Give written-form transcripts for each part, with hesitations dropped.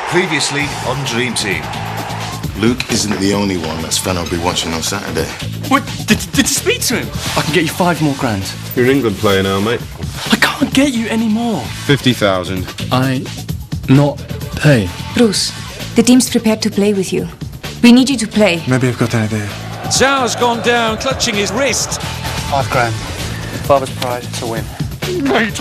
Previously on Dream Team. Luke isn't the only one that Sven will be watching on Saturday. What? Did you speak to him? I can get you 5 more grand. You're an England player now, mate. I can't get you any more. 50,000. I not pay. Bruce, the team's prepared to play with you. We need you to play. Maybe I've got an idea. Zhao's gone down, clutching his wrist. 5 grand. Father's pride to win. Mate.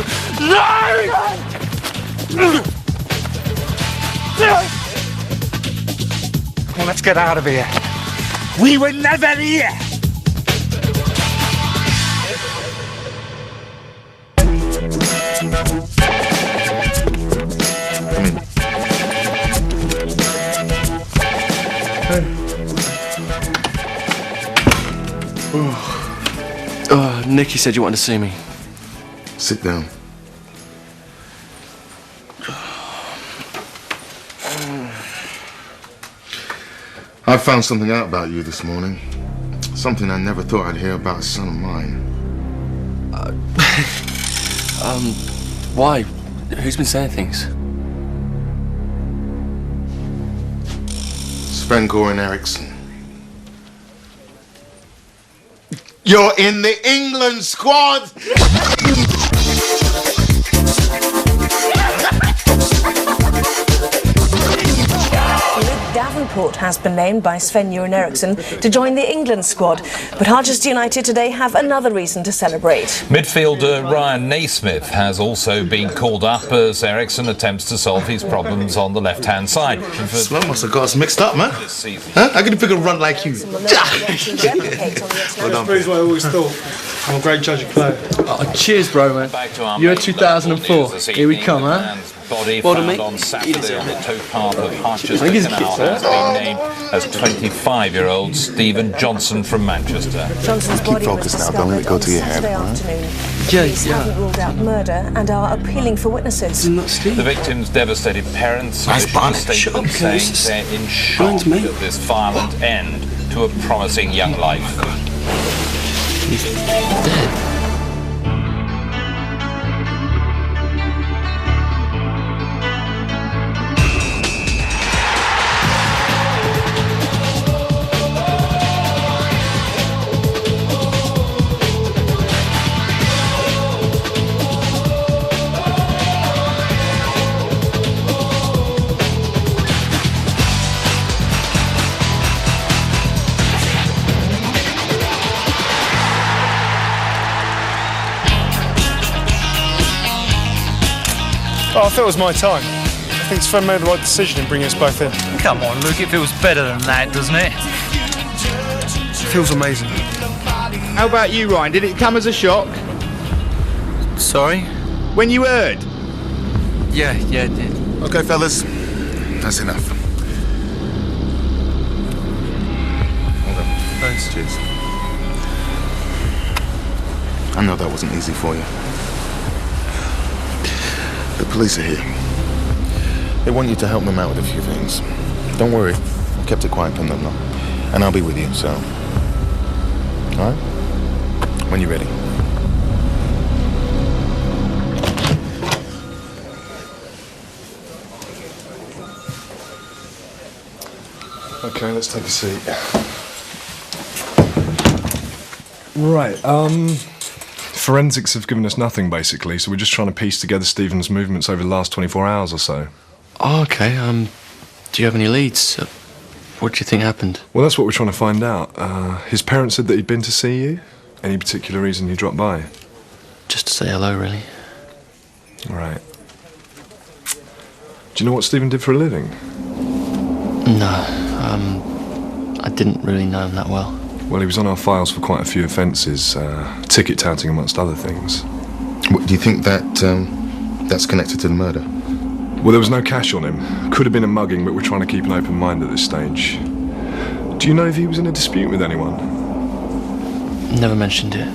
Well, let's get out of here. We were never here. Come in. Nicky said you wanted to see me. Sit down. I found something out about you this morning. Something I never thought I'd hear about a son of mine. Why? Who's been saying things? Sven-Goran Eriksson. You're in the England squad! Davenport has been named by Sven-Göran Eriksson to join the England squad, but Harchester United today have another reason to celebrate. Midfielder Ryan Naismith has also been called up as Eriksson attempts to solve his problems on the left-hand side. Sven must have got us mixed up, man. Huh? How can you pick a run like you? Well done. That's what I always thought. I'm a great judge of player. Oh, cheers, bro, man. You're 2004. Here we come, huh? Body Well, found mate, on Saturday on the towpath of Harchester I think he's a Canal kid, has been named as 25-year-old Stephen Johnson from Manchester. Johnson's Keep body was focused now, don't let it go to your head, Saturday all right? afternoon. Yeah, Police yeah. haven't ruled out murder and are appealing for witnesses. Isn't that Steve? The victim's devastated parents Nice issued a bonnet. statement saying they're in shock Mine's me. at this violent end to a promising young life. He's dead. Oh, I thought it was my time. I think Sven made the right decision in bringing us both in. Come on, Luke, it feels better than that, doesn't it? It feels amazing. How about you, Ryan? Did it come as a shock Sorry? when you heard? Yeah, it did. Okay, fellas. That's enough. Hold on. Thanks. Cheers. I know that wasn't easy for you. The police are here. They want you to help them out with a few things. Don't worry. I kept it quiet from them, though. And I'll be with you, so... All right? When you're ready. Okay, let's take a seat. Right, forensics have given us nothing, basically, so we're just trying to piece together Stephen's movements over the last 24 hours or so. Oh, okay. Do you have any leads? What do you think happened? Well, that's what we're trying to find out. His parents said that he'd been to see you. Any particular reason he dropped by? Just to say hello, really. Right. Do you know what Stephen did for a living? No, I didn't really know him that well. Well, he was on our files for quite a few offences, ticket touting amongst other things. What, do you think that that's connected to the murder? Well, there was no cash on him. Could have been a mugging, but we're trying to keep an open mind at this stage. Do you know if he was in a dispute with anyone? Never mentioned it.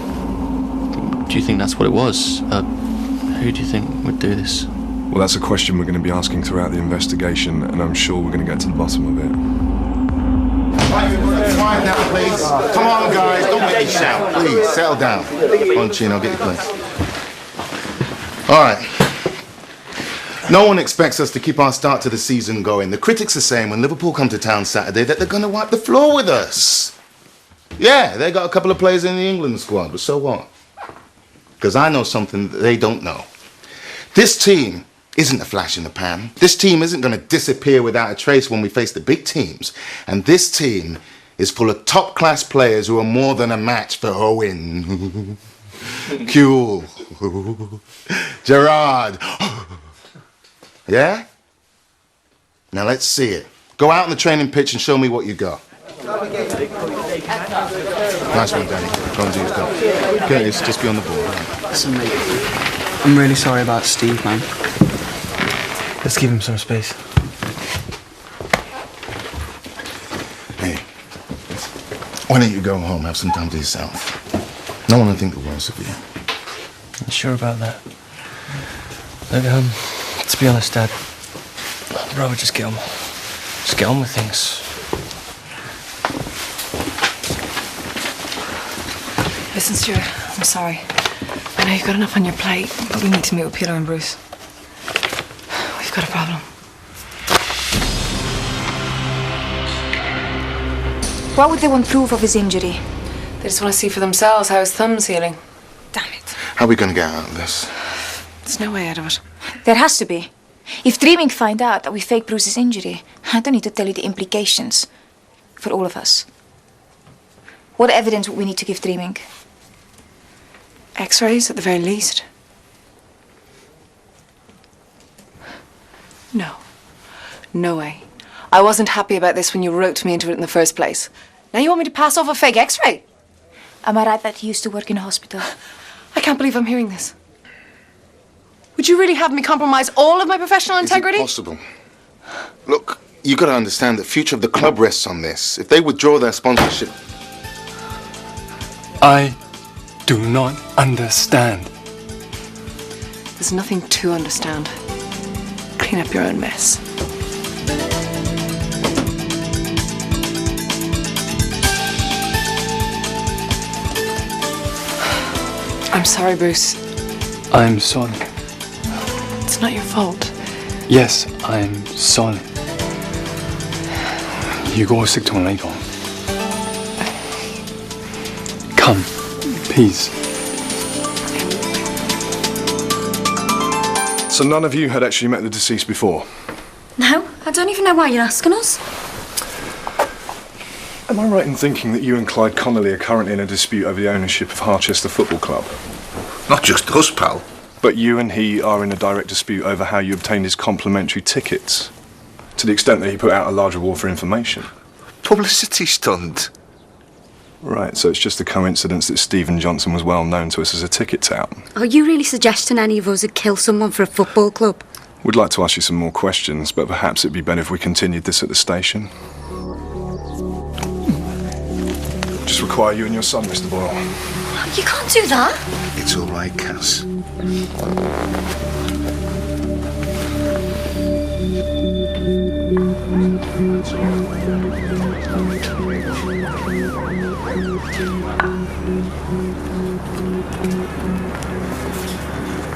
Do you think that's what it was? Who do you think would do this? Well, that's a question we're going to be asking throughout the investigation, and I'm sure we're going to get to the bottom of it. Quiet down, please. Come on, guys. Don't make me shout. Please, settle down. Come on, Chin, I'll get your place. All right. No one expects us to keep our start to the season going. The critics are saying when Liverpool come to town Saturday that they're going to wipe the floor with us. Yeah, they got a couple of players in the England squad, but so what? Because I know something that they don't know. This team isn't a flash in the pan. This team isn't going to disappear without a trace when we face the big teams. And this team is full of top-class players who are more than a match for Owen. Kuehl. Gerrard. Yeah? Now let's see it. Go out on the training pitch and show me what you got. Nice one, Danny. Go and do your job. Curtis, just be on the ball. Listen, mate. I'm really sorry about Steve, man. Let's give him some space. Hey, why don't you go home, have some time to yourself? No one will think the worst of you. You sure about that? Look, to be honest, Dad, I'd rather just get on with things. Listen, Stuart, I'm sorry. I know you've got enough on your plate, but we need to meet with Peter and Bruce. We've got a problem. Why would they want proof of his injury? They just want to see for themselves how his thumb's healing. Damn it. How are we going to get out of this? There's no way out of it. There has to be. If Dreaming find out that we faked Bruce's injury, I don't need to tell you the implications for all of us. What evidence would we need to give Dreaming? X-rays at the very least. No. No way. I wasn't happy about this when you roped me into it in the first place. Now you want me to pass off a fake X-ray? Am I right that he used to work in a hospital? I can't believe I'm hearing this. Would you really have me compromise all of my professional integrity? Is it possible? Look, you got to understand the future of the club rests on this. If they withdraw their sponsorship... I do not understand. There's nothing to understand. Clean up your own mess. I'm sorry, Bruce. I'm sorry. It's not your fault. Yes, I'm sorry. 如果我識同你講 Come, please. So none of you had actually met the deceased before? No, I don't even know why you're asking us. Am I right in thinking that you and Clyde Connolly are currently in a dispute over the ownership of Harchester Football Club? Not just us, pal. But you and he are in a direct dispute over how you obtained his complimentary tickets, to the extent that he put out a large reward for information. Publicity stunt. Right, so it's just a coincidence that Stephen Johnson was well known to us as a ticket tout. Are you really suggesting any of us would kill someone for a football club? We'd like to ask you some more questions, but perhaps it'd be better if we continued this at the station. Just require you and your son, Mr. Boyle. You can't do that. It's all right, Cass.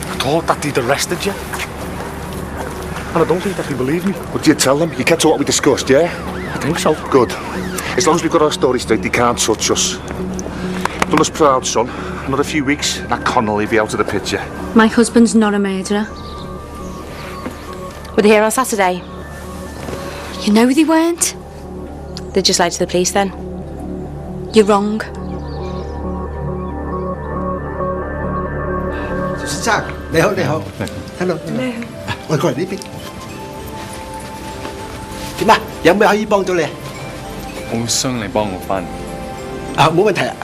I thought that he'd arrested you. And I don't think that he believed me. What did you tell them? You kept to what we discussed, yeah? I think so. Good. As long as we've got our story straight, they can't touch us. Done us proud, son. Another few weeks, and that Connolly will be out of the picture. My husband's not a murderer. Were they here on Saturday? You know they weren't. They just lied to the police then? You're wrong. Jack, 你好，你好。Hello。我過嚟呢邊。點啊？有咩可以幫到你？我想你幫我翻。啊，冇問題啊。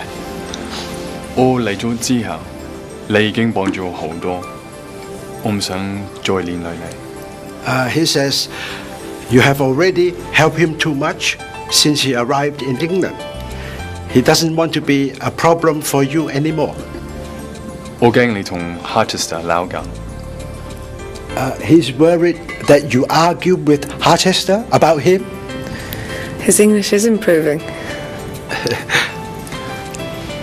我嚟咗之後，你已經幫咗我好多，我唔想再連累你。He says you have already helped him too much since he arrived in England. He doesn't want to be a problem for you anymore. 我驚你同 Harchester 鬧交。He's worried that you argue with Harchester about him. His English is improving.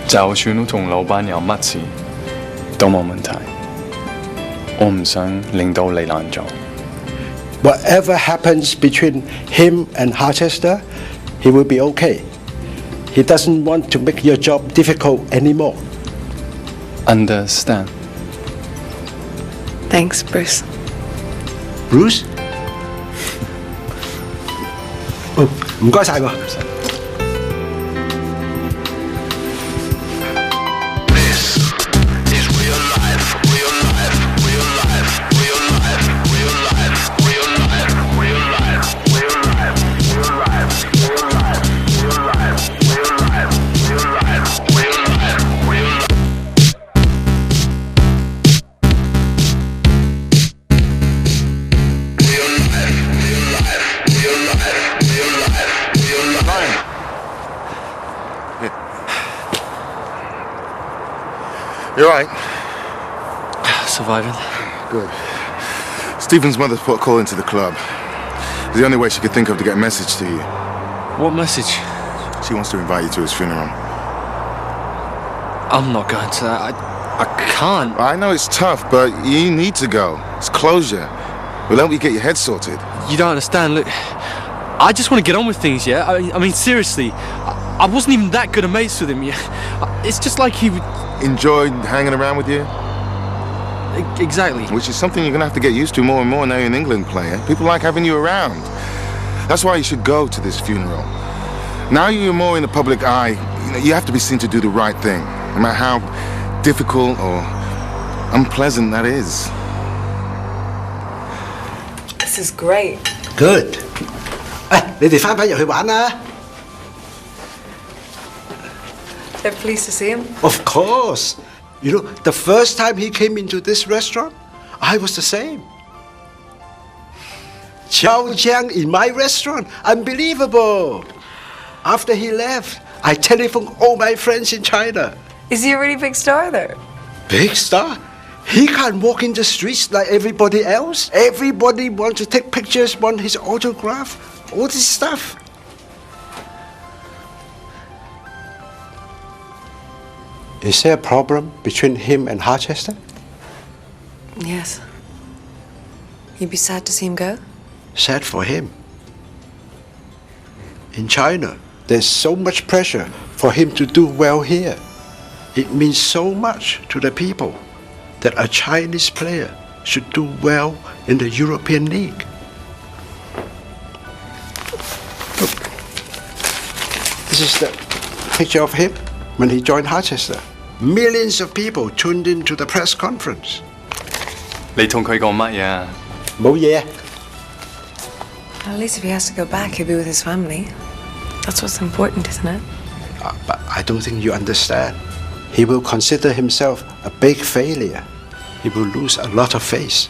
就算我同老闆有乜事，都冇問題。我唔想令到你難做。Whatever happens between him and Harchester, he will be okay. He doesn't want to make your job difficult anymore. Understand. Thanks, Bruce. Bruce? 哦，唔該晒喎。You all right? Surviving. Good. Stephen's mother put a call into the club. It's the only way she could think of to get a message to you. What message? She wants to invite you to his funeral. I'm not going to that. I can't. I know it's tough, but you need to go. It's closure. We'll help you get your head sorted. You don't understand. Look, I just want to get on with things, yeah? I mean, seriously. I wasn't even that good a mates with him, yeah? It's just like he would... Enjoyed hanging around with you? Exactly. Which is something you're going to have to get used to more and more now you're an England player. People like having you around. That's why you should go to this funeral. Now you're more in the public eye, you have to be seen to do the right thing, no matter how difficult or unpleasant that is. This is great. Good. 你哋返入去玩啦。 They're pleased to see him. Of course. You know, the first time he came into this restaurant, I was the same. Chow Chiang in my restaurant. Unbelievable. After he left, I telephoned all my friends in China. Is he a really big star there? Big star? He can't walk in the streets like everybody else. Everybody wants to take pictures, want his autograph, all this stuff. Is there a problem between him and Harchester? Yes. You'd be sad to see him go? Sad for him. In China, there's so much pressure for him to do well here. It means so much to the people that a Chinese player should do well in the European League. Look, this is the picture of him when he joined Harchester. Millions of people tuned in to the press conference. 你同佢講乜嘢？冇嘢。 At least if he has to go back, he'll be with his family. That's what's important, isn't it? But I don't think you understand. He will consider himself a big failure. He will lose a lot of face.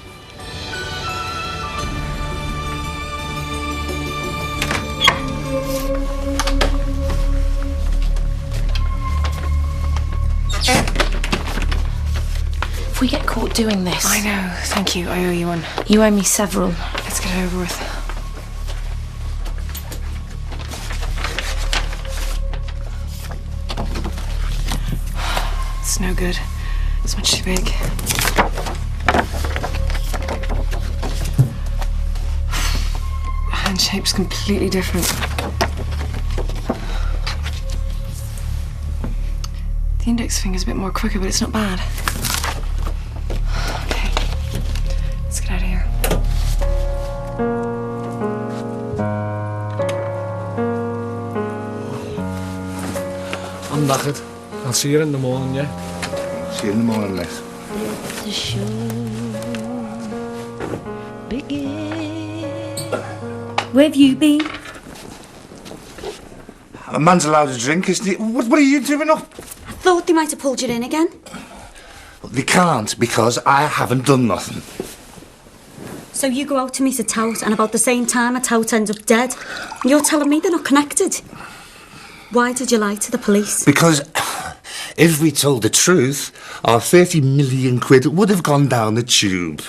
If we get caught doing this... I know. Thank you. I owe you one. You owe me several. Let's get it over with. It's no good. It's much too big. The hand shape's completely different. The index finger's a bit more quicker, but it's not bad. Okay. Let's get out of here. I'm knackered. I'll see you in the morning, yeah? See you in the morning, Les. The show begins. Where have you been? A man's allowed to drink, isn't he? What are you doing up? I thought they might have pulled you in again. They can't, because I haven't done nothing. So you go out to meet a tout, and about the same time a tout ends up dead. And you're telling me they're not connected? Why did you lie to the police? Because if we told the truth, our 30 million quid would have gone down the tube.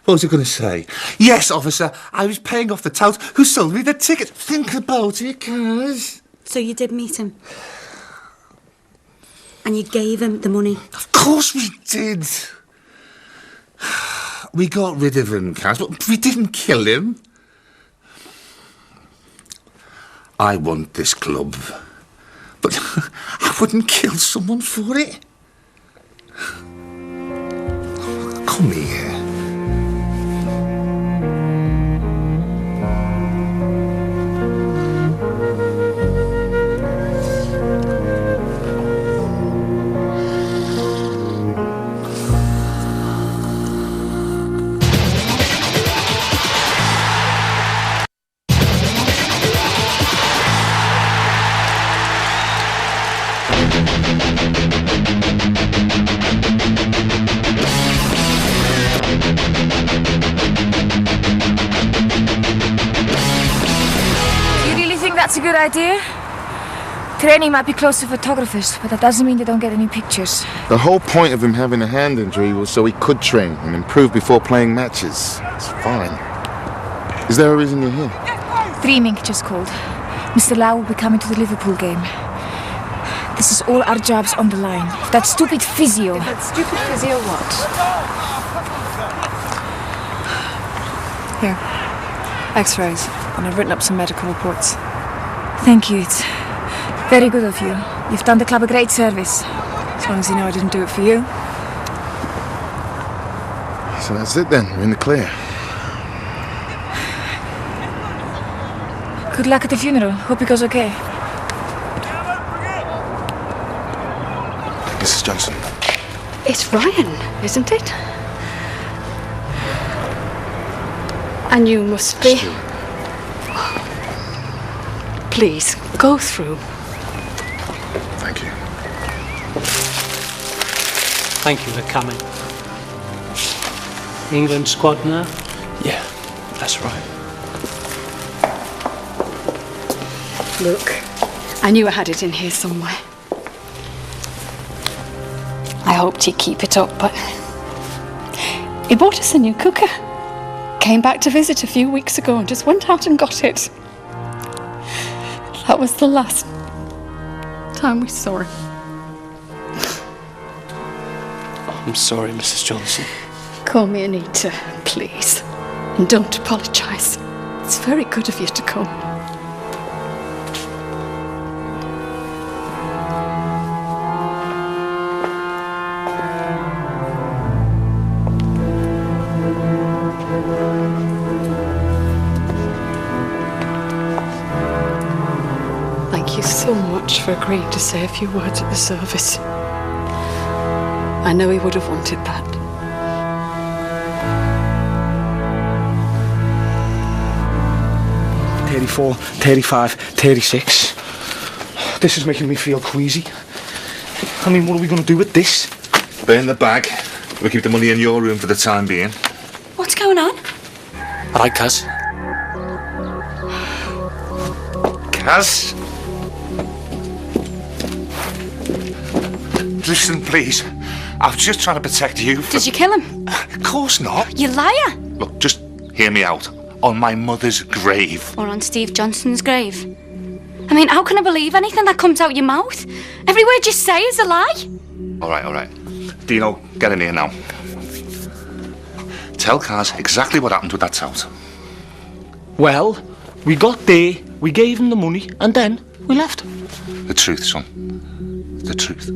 What was I going to say? Yes, officer, I was paying off the tout who sold me the ticket. Think about it, Kaz. So you did meet him? And you gave him the money? Of course we did. We got rid of him, Kaz, but we didn't kill him. I want this club, but I wouldn't kill someone for it. Come here. That's a good idea. Training might be close to photographers, but that doesn't mean they don't get any pictures. The whole point of him having a hand injury was so he could train and improve before playing matches. It's fine. Is there a reason you're here? Dreaming just called. Mr. Lau will be coming to the Liverpool game. This is all our jobs on the line. If that stupid physio... If that stupid physio what? Here. X-rays. And I've written up some medical reports. Thank you. It's very good of you. You've done the club a great service. As long as you know I didn't do it for you. So that's it then. We're in the clear. Good luck at the funeral. Hope it goes okay. Mrs. Johnson. It's Ryan, isn't it? And you must be... Please, go through. Thank you. Thank you for coming. England squad now? Yeah, that's right. Look, I knew I had it in here somewhere. I hoped he'd keep it up, but... He bought us a new cooker. Came back to visit a few weeks ago and just went out and got it. That was the last time we saw him. I'm sorry, Mrs. Johnson. Call me Anita, please. And don't apologise. It's very good of you to come. Thank you so much for agreeing to say a few words at the service. I know he would have wanted that. $34, $35, $36. This is making me feel queasy. I mean, what are we going to do with this? Burn the bag. We'll keep the money in your room for the time being. What's going on? All right, Kaz. Kaz? Listen, please. I was just trying to protect you from... Did you kill him? Of course not. You liar! Look, just hear me out. On my mother's grave. Or on Steve Johnson's grave. I mean, how can I believe anything that comes out your mouth? Every word you say is a lie. All right. Dino, get in here now. Tell Kaz exactly what happened with that tout. Well, we got there, we gave him the money, and then we left. The truth, son. The truth.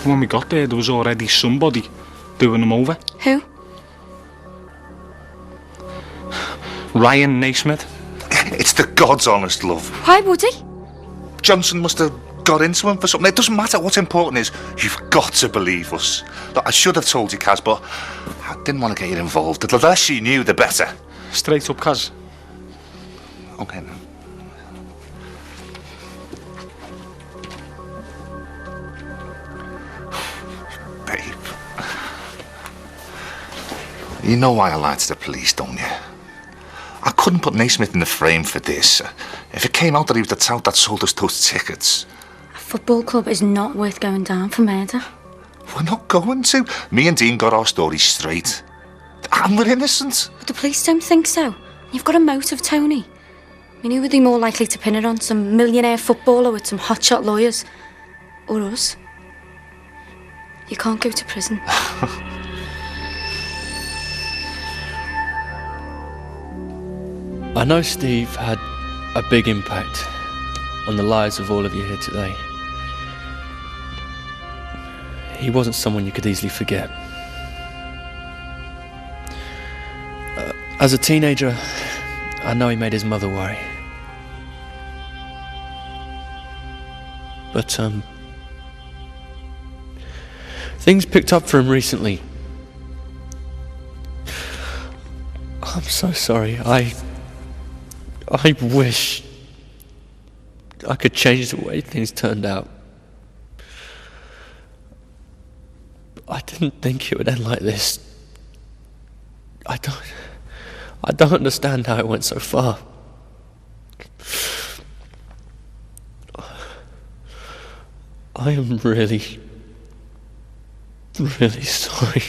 When we got there was already somebody doing them over. Who? Ryan Naismith. It's the God's honest love. Why would he? Johnson must have got into him for something. It doesn't matter. What's important is you've got to believe us. Look, I should have told you, Kaz, but I didn't want to get you involved. The less you knew, the better. Straight up, Kaz. Okay, then. Babe. You know why I lied to the police, don't you? I couldn't put Naismith in the frame for this. If it came out that he was the tout that sold us those tickets. A football club is not worth going down for murder. We're not going to. Me and Dean got our story straight. And we're innocent. But the police don't think so. You've got a motive, Tony. I mean, who would be more likely to pin it on? Some millionaire footballer with some hotshot lawyers? Or us? You can't go to prison. I know Steve had a big impact on the lives of all of you here today. He wasn't someone you could easily forget. As a teenager, I know he made his mother worry. But, things picked up for him recently. I'm so sorry. I wish I could change the way things turned out. I didn't think it would end like this. I don't understand how it went so far. I am really sorry.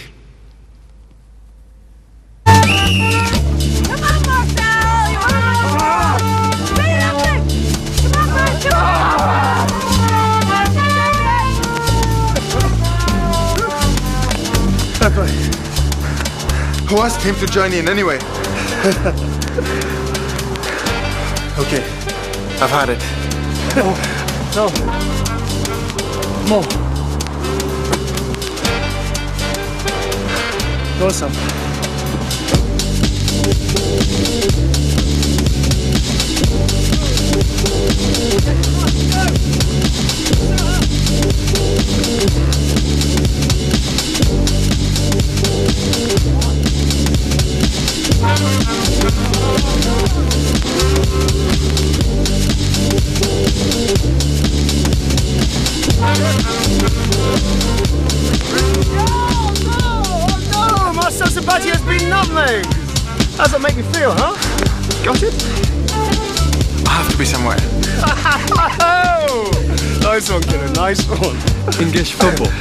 Who asked him to join in anyway? Okay, I've had it. No. More. Go some. Oh, Marcel Sabatier has been nutmegged. How's that make you feel, huh? Got it? I have to be somewhere. Nice one, kiddo, nice one. English football.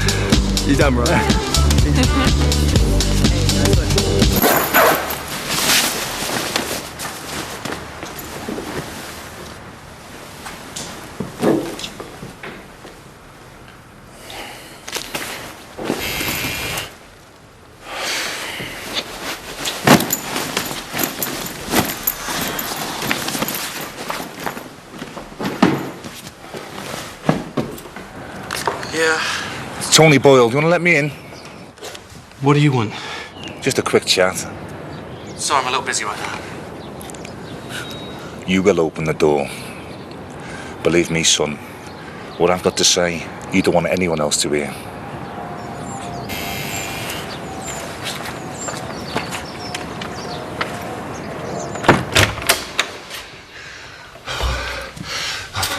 You damn right. Yeah. It's Tony Boyle. Do you want to let me in? What do you want? Just a quick chat. Sorry, I'm a little busy right now. You will open the door. Believe me, son. What I've got to say, you don't want anyone else to hear.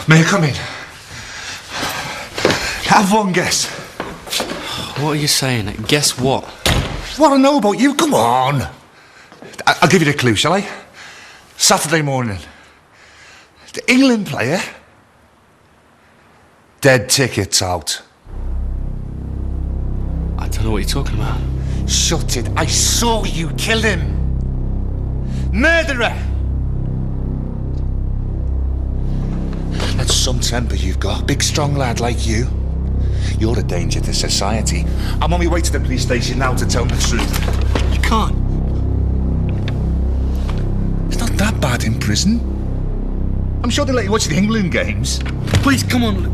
May I come in? Have one guess. What are you saying? Guess what? What I know about you? Come on. I'll give you the clue, shall I? Saturday morning. The England player. Dead tickets out. I don't know what you're talking about. Shut it. I saw you kill him. Murderer. That's some temper you've got. Big, strong lad like you. You're a danger to society. I'm on my way to the police station now to tell the truth. You can't. It's not that bad in prison. I'm sure they let you watch the England games. Please, come on.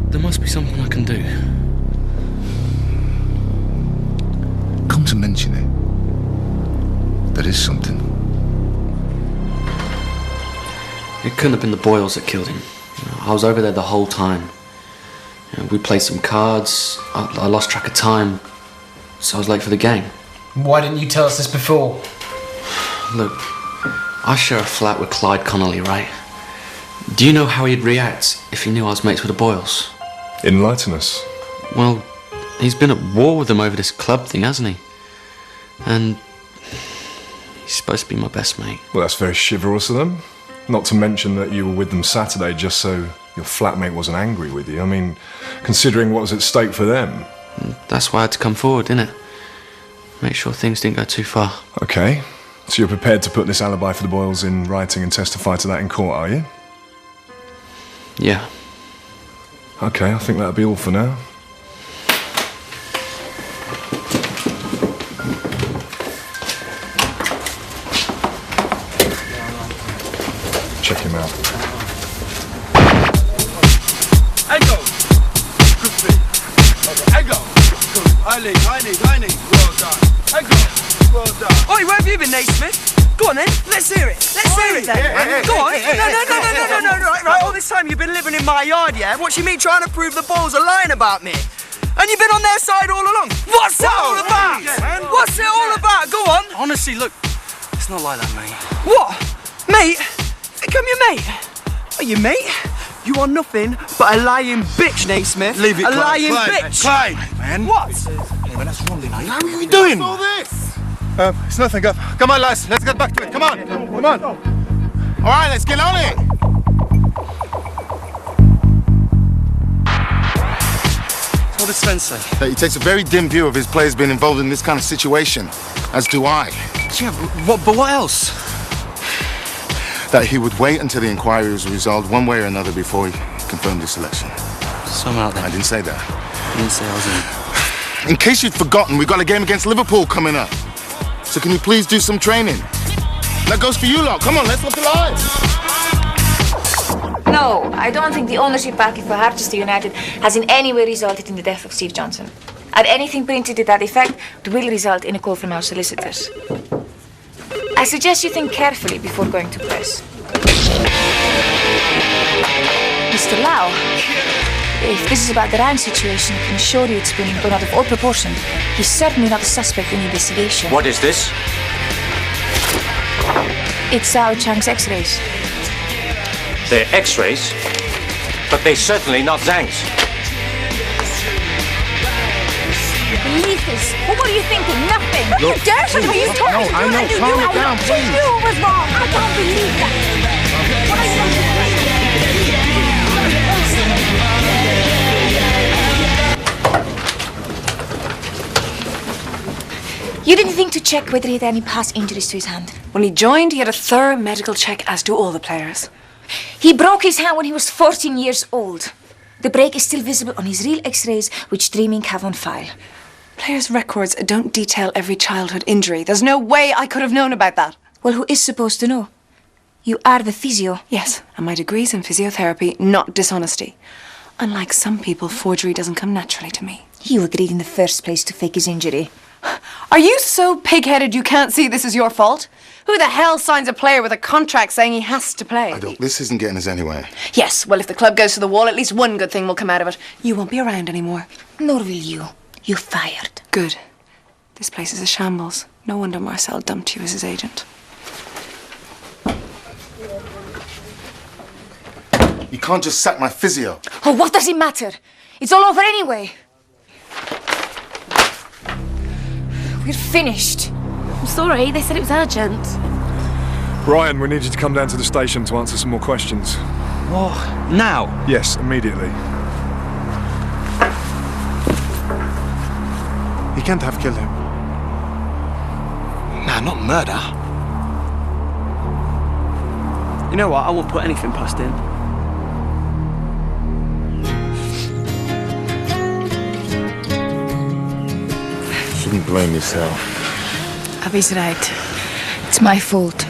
There must be something I can do. Come to mention it, there is something. It couldn't have been the Boyles that killed him. I was over there the whole time. We played some cards. I lost track of time, so I was late for the game. Why didn't you tell us this before? Look, I share a flat with Clyde Connolly, right? Do you know how he'd react if he knew I was mates with the Boyles? Enlighten us. Well, he's been at war with them over this club thing, hasn't he? And he's supposed to be my best mate. Well, that's very chivalrous of them. Not to mention that you were with them Saturday just so your flatmate wasn't angry with you. I mean, considering what was at stake for them. That's why I had to come forward, didn't it? Make sure things didn't go too far. Okay. So you're prepared to put this alibi for the Boyles in writing and testify to that in court, are you? Yeah. Okay, I think that'll be all for now. him out. Ego! Good feet. Okay, Ego! Good. High knee. Well done. Ego! Well done. Oi, where have you been, Naismith? Go on then, let's hear it. Let's hear it then. Go on. No. Right, all this time you've been living in my yard, yeah? What you mean trying to prove the balls are lying about me? And you've been on their side all along. What's it all about? What's it all about? Go on. Honestly, look, it's not like that, mate. What? Mate? Think I'm your mate? Are you mate? You are nothing but a lying bitch, Naismith. Leave it, a Clyde. lying Clyde, bitch. Clyde, man. What? Hey, man, that's wrong, How are you doing? What's all this? It's nothing. Come on, lads. Let's get back to it. Come on. All right, let's get on it. What did Sven say? That he takes a very dim view of his players being involved in this kind of situation, as do I. Yeah, but what else? That he would wait until the inquiry was resolved one way or another before he confirmed his selection. Somehow then. I didn't say that. You didn't say I was in. In case you'd forgotten, we've got a game against Liverpool coming up. So can you please do some training? That goes for you lot. Come on, let's look alive. No, I don't think the ownership package for Harchester United has in any way resulted in the death of Steve Johnson. And anything printed to that effect will result in a call from our solicitors. I suggest you think carefully before going to press. Mr. Lau, if this is about the Ryan situation, I can assure you it's been blown out of all proportion. He's certainly not a suspect in the investigation. What is this? It's Zhao Chang's X-rays. They're X-rays, but they're certainly not Zhang's. Believe this. Well, what are you thinking? Nothing. Look, You dare to be talking no, to I you know. and you Calm knew it down, You please. knew it was wrong. I can't believe that. You didn't think to check whether he had any past injuries to his hand? When he joined, he had a thorough medical check, as do all the players. He broke his hand when he was 14 years old. The break is still visible on his real X-rays, which Dreaming have on file. Players' records don't detail every childhood injury. There's no way I could have known about that. Well, who is supposed to know? You are the physio. Yes, and my degree's in physiotherapy, not dishonesty. Unlike some people, forgery doesn't come naturally to me. You agreed in the first place to fake his injury. Are you so pig-headed you can't see this is your fault? Who the hell signs a player with a contract saying he has to play? Look, this isn't getting us anywhere. Yes, well, if the club goes to the wall, at least one good thing will come out of it. You won't be around anymore. Nor will you. You're fired. Good. This place is a shambles. No wonder Marcel dumped you as his agent. You can't just sack my physio. Oh, what does it matter? It's all over anyway. We're finished. I'm sorry, they said it was urgent. Ryan, we need you to come down to the station to answer some more questions. Oh, now? Yes, immediately. He can't have killed him. Nah, not murder. You know what? I won't put anything past him. Shouldn't blame yourself. Abby's right. It's my fault.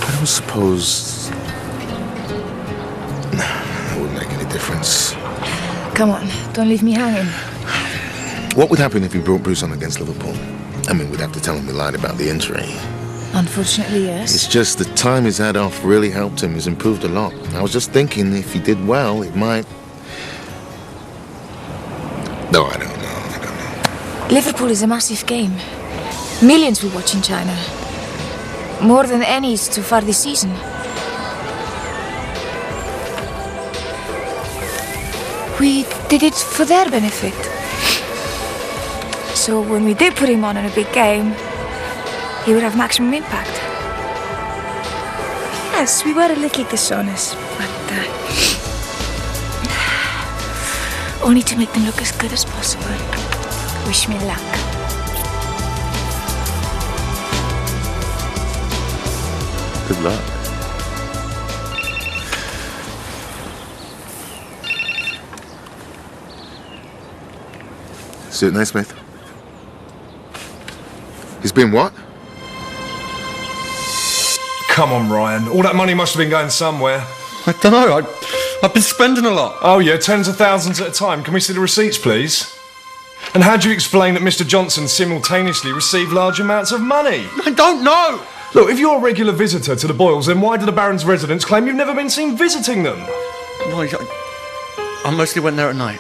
I don't suppose... It wouldn't make any difference. Come on, don't leave me hanging. What would happen if you brought Bruce on against Liverpool? I mean, we'd have to tell him we lied about the injury. Unfortunately, yes. It's just the time he's had off really helped him. He's improved a lot. I was just thinking if he did well, it might... No, I don't know. Liverpool is a massive game. Millions will watch in China. More than any so far this season. We did it for their benefit. So when we did put him on in a big game, he would have maximum impact. Yes, we were a little dishonest, but only to make them look as good as possible. Wish me luck. Good luck. Stuart Naismith. He's been what? come on, Ryan. All that money must have been going somewhere. I don't know. I've been spending a lot. Oh, yeah, tens of thousands at a time. Can we see the receipts, please? And how do you explain that Mr. Johnson simultaneously received large amounts of money? I don't know. Look, if you're a regular visitor to the Boyles, then why do the Baron's residents claim you've never been seen visiting them? Well, I mostly went there at night.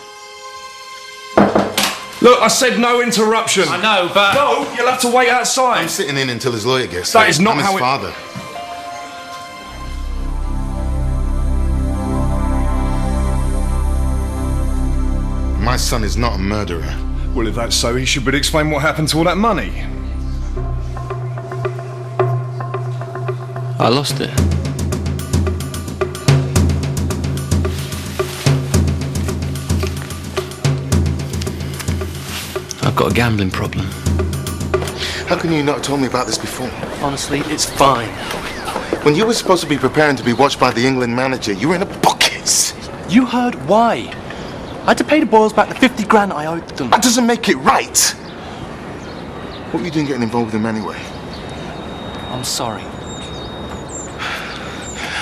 Look, I said no interruption. I know, but... No, you'll have to wait outside. I'm sitting in until his lawyer gets That there. is not I'm how his it... father. My son is not a murderer. Well, if that's so, he should better explain what happened to all that money. I lost it. I've got a gambling problem. How can you not have told me about this before? Honestly, it's fine. When you were supposed to be preparing to be watched by the England manager, you were in a bookcase. You heard why. I had to pay the Boyles back the 50 grand I owed them. That doesn't make it right. What were you doing getting involved with him anyway? I'm sorry.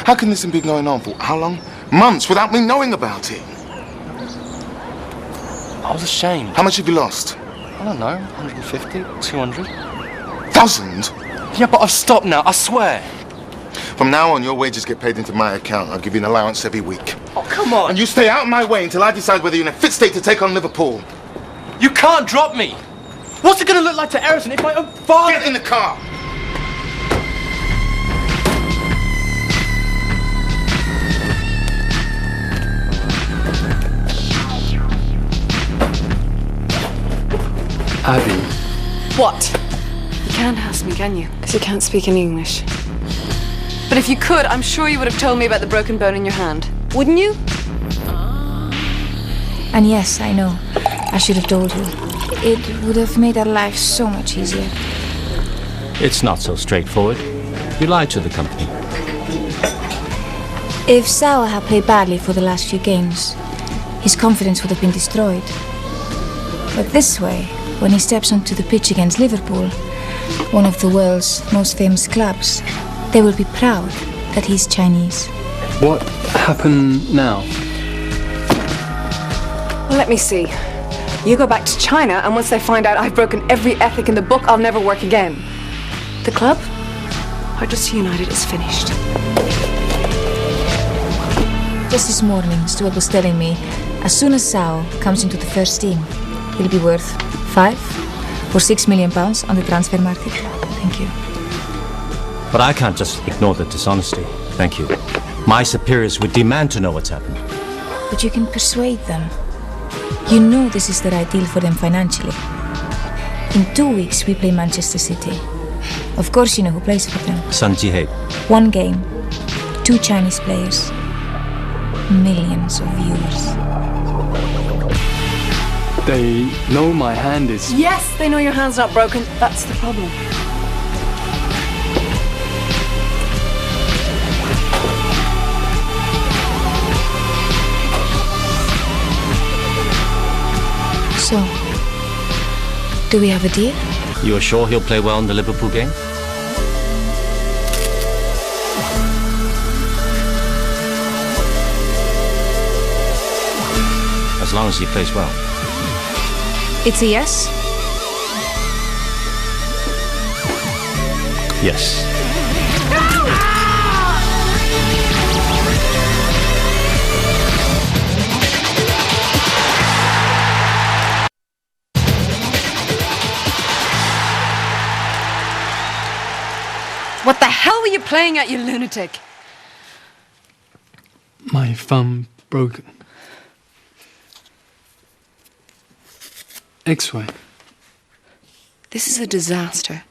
How can this have been going on for how long? Months without me knowing about it. I was ashamed. How much have you lost? I don't know, 150, 200. 1,000? Yeah, but I've stopped now, I swear. From now on, your wages get paid into my account. I'll give you an allowance every week. Oh, come on. And you stay out of my way until I decide whether you're in a fit state to take on Liverpool. You can't drop me. What's it going to look like to Ericsson if my own father... Get in the car! Abby. What? You can't ask me, can you? Because you can't speak any English. But if you could, I'm sure you would have told me about the broken bone in your hand. Wouldn't you? And yes, I know. I should have told you. It would have made our life so much easier. It's not so straightforward. You lied to the company. If Sauer had played badly for the last few games, his confidence would have been destroyed. But this way, when he steps onto the pitch against Liverpool, one of the world's most famous clubs, they will be proud that he's Chinese. What happened now? Well, let me see. You go back to China, and once they find out I've broken every ethic in the book, I'll never work again. The club? Harchester United is finished. Just this morning, Stuart was telling me, as soon as Sao comes into the first team, he'll be worth 5 or 6 million pounds on the transfer market. Thank you. But I can't just ignore the dishonesty. Thank you. My superiors would demand to know what's happened. But you can persuade them. You know this is the right deal for them financially. In 2 weeks, we play Manchester City. Of course you know who plays for them. Sun Ji-hye. 1 game, 2 Chinese players, millions of viewers. They know my hand is... Yes, they know your hand's not broken. That's the problem. So, do we have a deal? You are sure he'll play well in the Liverpool game? As long as he plays well. It's a yes? Yes. What the hell were you playing at, you lunatic? My thumb broken. X-ray. This is a disaster.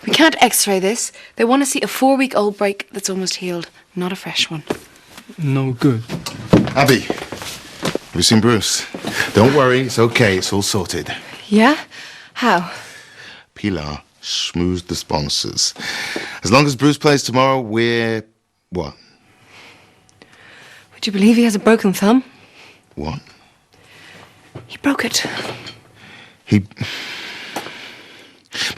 We can't X-ray this. They want to see a 4-week-old break that's almost healed, not a fresh one. No good. Abby, have you seen Bruce? Don't worry, it's okay, it's all sorted. Yeah? How? Pilar schmoozed the sponsors. As long as Bruce plays tomorrow, we're... what? Would you believe he has a broken thumb? What? He broke it. He...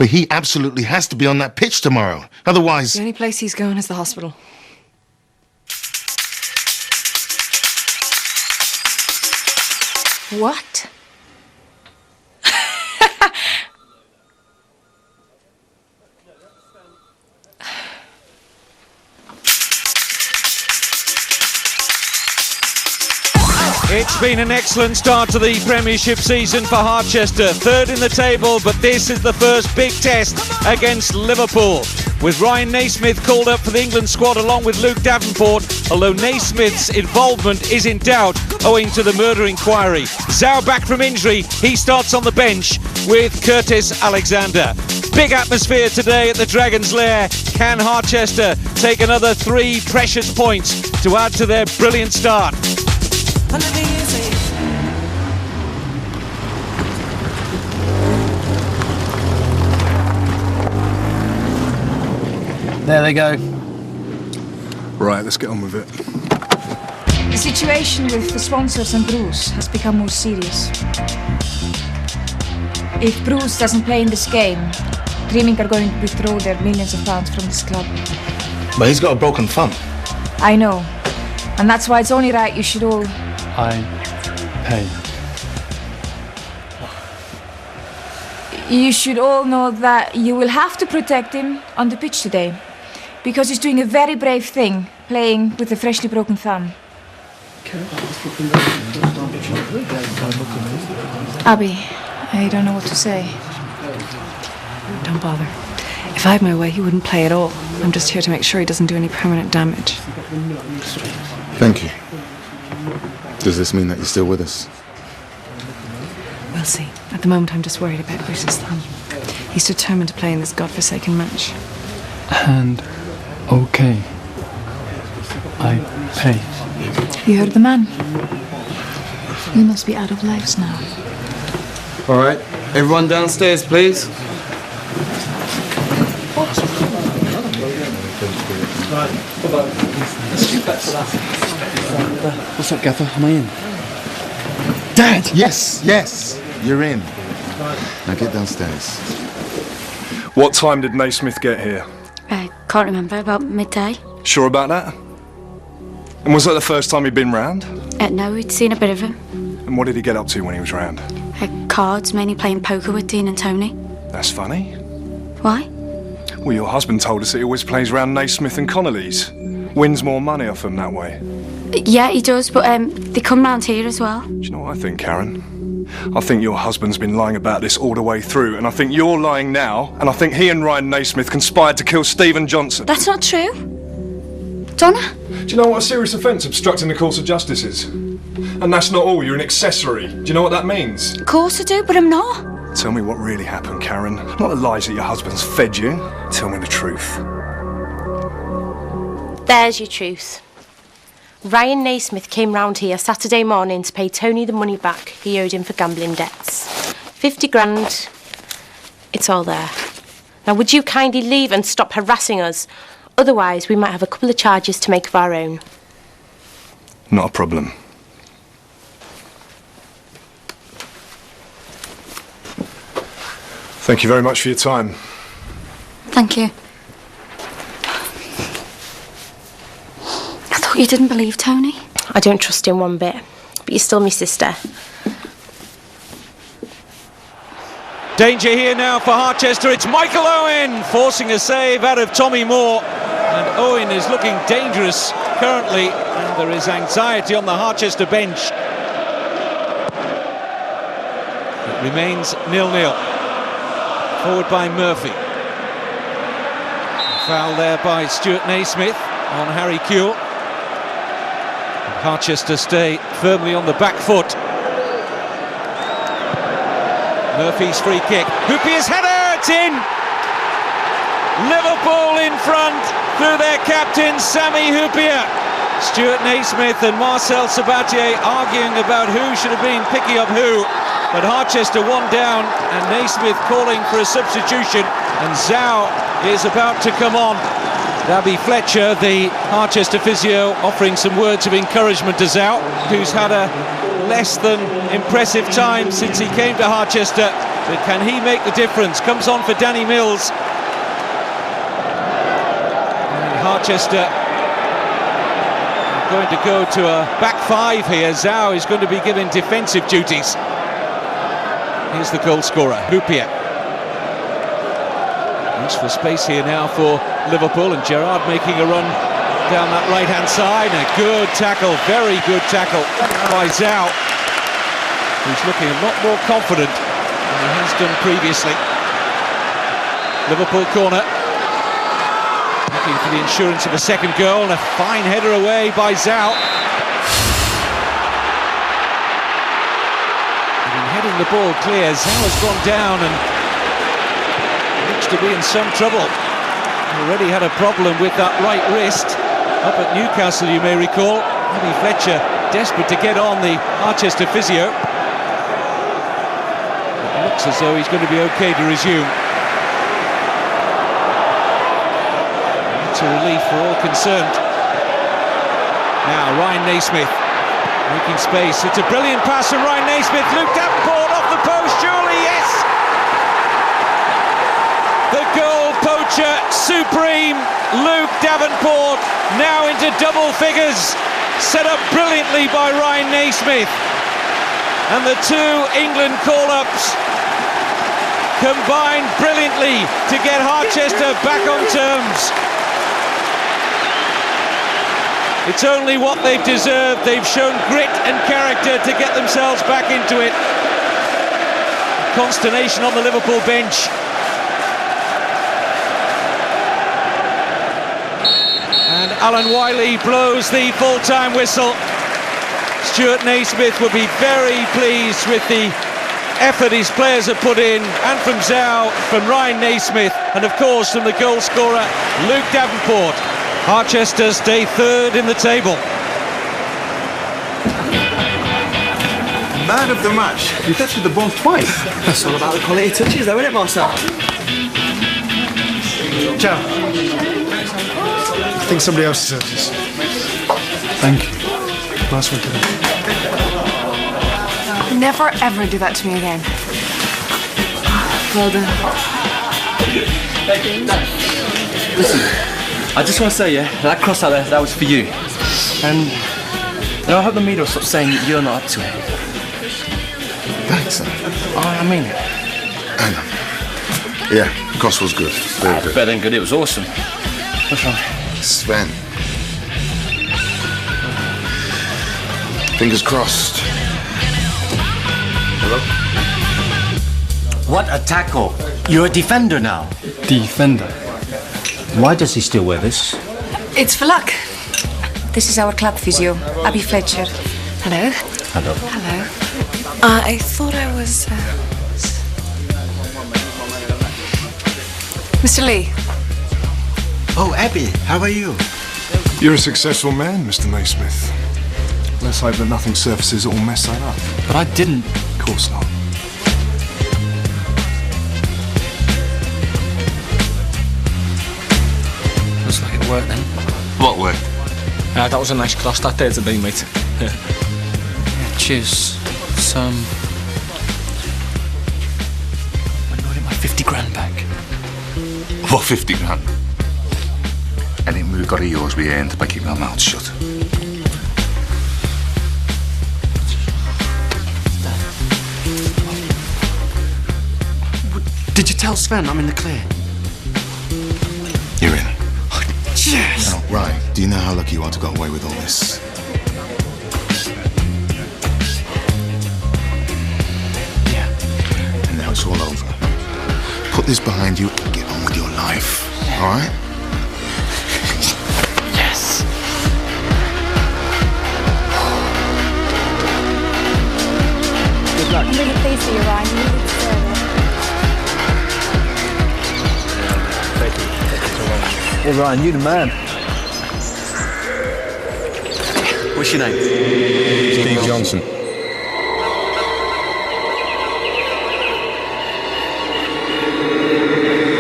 But he absolutely has to be on that pitch tomorrow. Otherwise... The only place he's going is the hospital. What? It's been an excellent start to the Premiership season for Harchester. Third in the table, but this is the first big test against Liverpool. With Ryan Naismith called up for the England squad along with Luke Davenport, although Naismith's involvement is in doubt owing to the murder inquiry. Zhao back from injury, he starts on the bench with Curtis Alexander. Big atmosphere today at the Dragon's Lair. Can Harchester take another 3 precious points to add to their brilliant start? There they go. Right, let's get on with it. The situation with the sponsors and Bruce has become more serious. If Bruce doesn't play in this game, Dreaming are going to withdraw their millions of pounds from this club. But he's got a broken thumb. I know. And that's why it's only right you should all... I pay. You should all know that you will have to protect him on the pitch today. Because he's doing a very brave thing, playing with a freshly broken thumb. Abby, I don't know what to say. Don't bother. If I had my way, he wouldn't play at all. I'm just here to make sure he doesn't do any permanent damage. Thank you. Does this mean that you're still with us? We'll see. At the moment, I'm just worried about Bruce's thumb. He's determined to play in this godforsaken match. And okay. I pay. You heard the man. We must be out of lives now. All right, everyone downstairs, please. What's up, Gaffer? Am I in? Dad! Yes, you're in. Now get downstairs. What time did Naismith get here? I can't remember, about midday. Sure about that? And was that the first time he'd been round? No, we'd seen a bit of him. And what did he get up to when he was round? Cards, mainly playing poker with Dean and Tony. That's funny. Why? Well, your husband told us that he always plays round Naismith and Connolly's. Wins more money off them that way. Yeah, he does, but they come round here as well. Do you know what I think, Karen? I think your husband's been lying about this all the way through, and I think you're lying now, and I think he and Ryan Naismith conspired to kill Stephen Johnson. That's not true. Donna? Do you know what a serious offence obstructing the course of justice is? And that's not all, you're an accessory. Do you know what that means? Of course I do, but I'm not. Tell me what really happened, Karen. Not the lies that your husband's fed you. Tell me the truth. There's your truth. Ryan Naismith came round here Saturday morning to pay Tony the money back he owed him for gambling debts. 50 grand. It's all there. Now, would you kindly leave and stop harassing us? Otherwise, we might have a couple of charges to make of our own. Not a problem. Thank you very much for your time. Thank you. I thought you didn't believe Tony. I don't trust him one bit, but you're still my sister. Danger here now for Harchester. It's Michael Owen forcing a save out of Tommy Moore. And Owen is looking dangerous currently, and there is anxiety on the Harchester bench. It remains 0-0. Forward by Murphy. Foul there by Stuart Naismith on Harry Kewell. Harchester stay firmly on the back foot. Murphy's free kick. Hoopier's header, it's in! Liverpool in front through their captain, Sami Hyypiä. Stuart Naismith and Marcel Sabatier arguing about who should have been picking up who. But Harchester one down, and Naismith calling for a substitution, and Zhao is about to come on. Dabby Fletcher, the Harchester physio, offering some words of encouragement to Zhao, who's had a less than impressive time since he came to Harchester, but can he make the difference? Comes on for Danny Mills. And Harchester going to go to a back five here. Zhao is going to be given defensive duties. Here's the goal scorer, Hupia. There's for space here now for Liverpool, and Gerrard making a run down that right-hand side. A good tackle, very good tackle by Zhao, who's looking a lot more confident than he has done previously. Liverpool corner. Looking for the insurance of a second goal, and a fine header away by Zhao. And heading the ball clear, Zhao has gone down and looks to be in some trouble. Already had a problem with that right wrist up at Newcastle, you may recall. Abby Fletcher desperate to get on the Harchester physio. It looks as though he's going to be okay to resume. A relief for all concerned. Now Ryan Naismith making space. It's a brilliant pass from Ryan Naismith. Luke Davenport off the post, surely, yes! The goal poacher supreme, Luke Davenport, now into double figures, set up brilliantly by Ryan Naismith. And the two England call-ups combined brilliantly to get Harchester back on terms. It's only what they've deserved. They've shown grit and character to get themselves back into it. Consternation on the Liverpool bench. And Alan Wiley blows the full-time whistle. Stuart Naismith will be very pleased with the effort his players have put in, and from Zhao, from Ryan Naismith, and of course from the goal scorer, Luke Davenport. Harchester stay third in the table. Man of the match. You touched the ball twice. That's all about the quality touches, though, isn't it, Marcel? Ciao. I think somebody else deserves this. Thank you. Nice one today. Never ever do that to me again. Well done. Listen, I just want to say, that cross out there, that was for you. And, I hope the media will stop saying that you're not up to it. Thanks, son. I mean it. I know. Yeah, cross was good. Very good. Better than good, it was awesome. What's wrong? Sven. Fingers crossed. Hello? What a tackle. You're a defender now. Defender? Why does he still wear this? It's for luck. This is our club physio, Abby Fletcher. Hello. Hello. Hello. I thought I was... Mr. Lee. Oh, Abby, how are you? You're a successful man, Mr. Naismith. Let's hope that nothing surfaces that will mess that up. But I didn't. Of course not. Looks like it worked then. What worked? That was a nice cross that there to be, mate. Yeah, cheers. Some... When do I get my 50 grand back? What, 50 grand? Anything we've got of yours we earned by keeping our mouths shut. Did you tell Sven I'm in the clear? You're in. Yes! Now, Ryan, do you know how lucky you are to get away with all this? Yeah. And now it's all over. Put this behind you and get on with your life. All right? Yes! Good luck. I'm really pleased for you, Ryan. You really deserve it. Thank you. Thank you so much. Hey, Ryan, you the man. What's your name? Steve Johnson.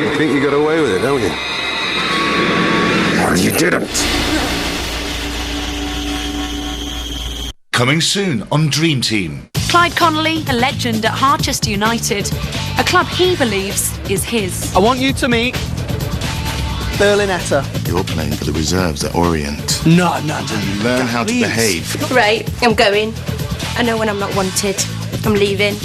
I think you got away with it, don't you? Well, you didn't. Coming soon on Dream Team. Clyde Connolly, a legend at Harchester United, a club he believes is his. I want you to meet Berlinetta. You're playing for the reserves at Orient. No. Learn how to behave. Right, I'm going. I know when I'm not wanted. I'm leaving.